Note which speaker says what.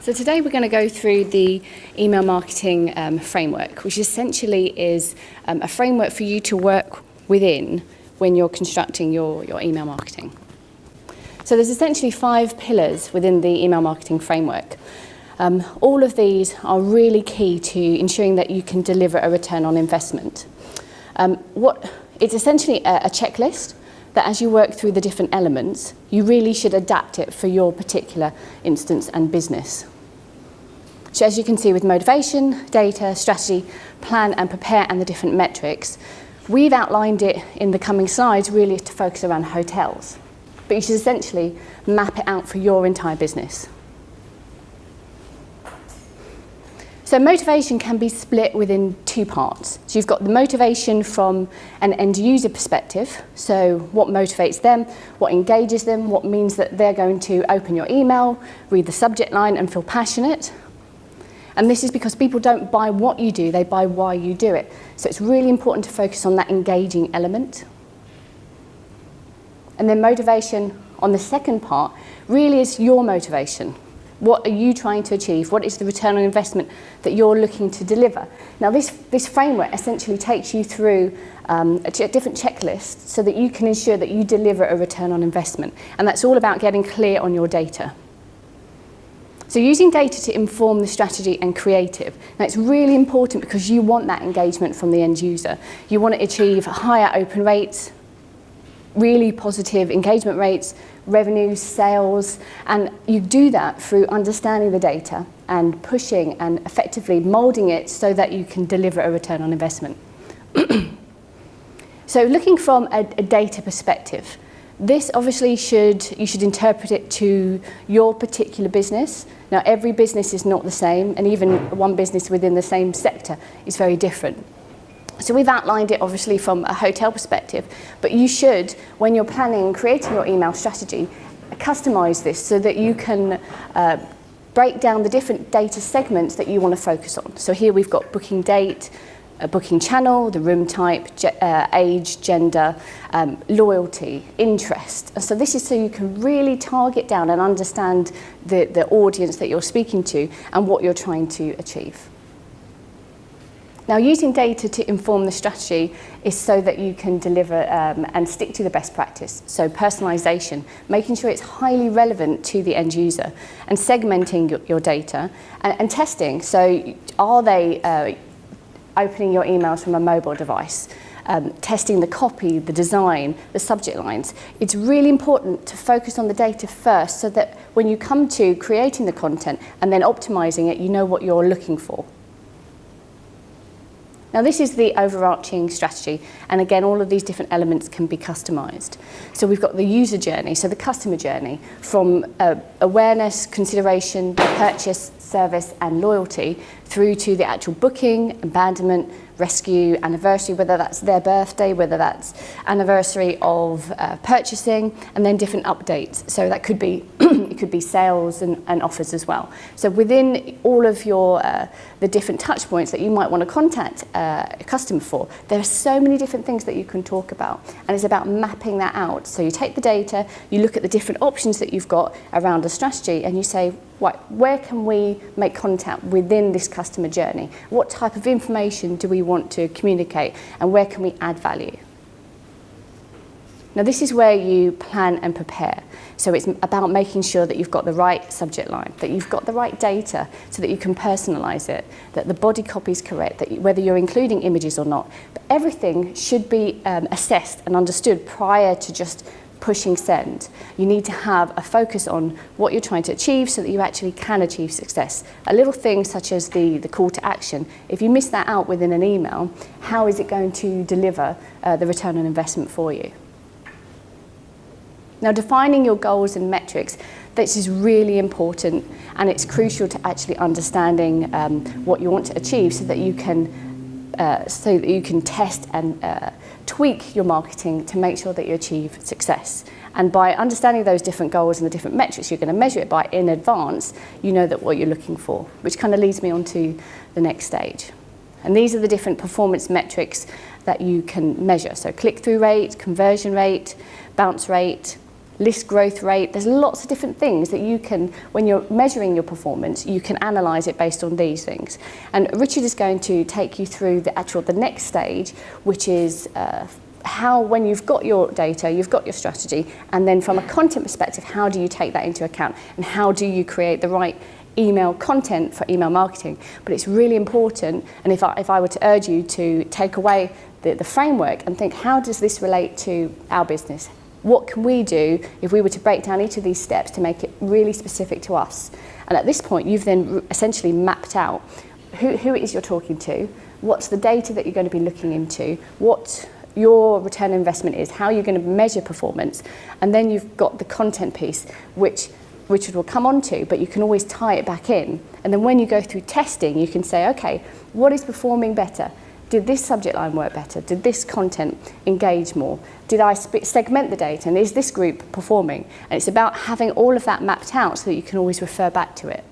Speaker 1: So today we're going to go through the email marketing framework, which essentially is a framework for you to work within when you're constructing your email marketing. So there's essentially 5 pillars within the email marketing framework. All of these are really key to ensuring that you can deliver a return on investment. It's essentially a checklist that as you work through the different elements, you really should adapt it for your particular instance and business. So as you can see with motivation, data, strategy, plan and prepare and the different metrics, we've outlined it in the coming slides really to focus around hotels. But you should essentially map it out for your entire business. So motivation can be split within 2 parts. So you've got the motivation from an end user perspective. So what motivates them, what engages them, what means that they're going to open your email, read the subject line and feel passionate. And this is because people don't buy what you do, they buy why you do it. So it's really important to focus on that engaging element. And then motivation on the second part really is your motivation. What are you trying to achieve? What is the return on investment that you're looking to deliver? Now this framework essentially takes you through a different checklist so that you can ensure that you deliver a return on investment. And that's all about getting clear on your data. So using data to inform the strategy and creative. Now it's really important because you want that engagement from the end user. You want to achieve higher open rates, really positive engagement rates, revenue, sales, and you do that through understanding the data and pushing and effectively molding it so that you can deliver a return on investment. So looking from a data perspective, this obviously you should interpret it to your particular business. Now every business is not the same, and even one business within the same sector is very different. So we've outlined it obviously from a hotel perspective, but you should, when you're planning and creating your email strategy, customize this so that you can break down the different data segments that you want to focus on. So here we've got booking date, a booking channel, the room type, age, gender, loyalty, interest. And so this is so you can really target down and understand the audience that you're speaking to and what you're trying to achieve. Now, using data to inform the strategy is so that you can deliver and stick to the best practice. So personalization, making sure it's highly relevant to the end user, and segmenting your data, and testing. So are they opening your emails from a mobile device? Testing the copy, the design, the subject lines. It's really important to focus on the data first so that when you come to creating the content and then optimizing it, you know what you're looking for. Now this is the overarching strategy, and again all of these different elements can be customized. So we've got the user journey, so the customer journey, from awareness, consideration, purchase, service and loyalty, through to the actual booking, abandonment, rescue, anniversary, whether that's their birthday, whether that's anniversary of purchasing, and then different updates. So that could be it could be sales and offers as well. So within all of your the different touch points that you might want to contact a customer for, there are so many different things that you can talk about, and it's about mapping that out. So you take the data, you look at the different options that you've got around a strategy, and you say, right, where can we make contact within this customer journey? What type of information do we want to communicate, and where can we add value? Now this is where you plan and prepare. So it's about making sure that you've got the right subject line, that you've got the right data so that you can personalize it, that the body copy is correct, that whether you're including images or not. But everything should be assessed and understood prior to just pushing send. You need to have a focus on what you're trying to achieve so that you actually can achieve success. A little thing such as the call to action, if you miss that out within an email, how is it going to deliver the return on investment for you? Now, defining your goals and metrics, this is really important, and it's crucial to actually understanding what you want to achieve so that you can test and tweak your marketing to make sure that you achieve success. And by understanding those different goals and the different metrics you're going to measure it by in advance, you know that what you're looking for, which kind of leads me on to the next stage. And these are the different performance metrics that you can measure. So click-through rate, conversion rate, bounce rate, list growth rate. There's lots of different things that you can, when you're measuring your performance, you can analyse it based on these things. And Richard is going to take you through the next stage, which is how, when you've got your data, you've got your strategy, and then from a content perspective, how do you take that into account, and how do you create the right email content for email marketing. But it's really important, and if I were to urge you to take away the framework and think, how does this relate to our business? What can we do if we were to break down each of these steps to make it really specific to us? And at this point, you've then essentially mapped out who it is you're talking to, what's the data that you're going to be looking into, what your return on investment is, how you're going to measure performance, and then you've got the content piece, which Richard will come on to, but you can always tie it back in. And then when you go through testing, you can say, okay, what is performing better? Did this subject line work better? Did this content engage more? Did I segment the data? And is this group performing? And it's about having all of that mapped out so that you can always refer back to it.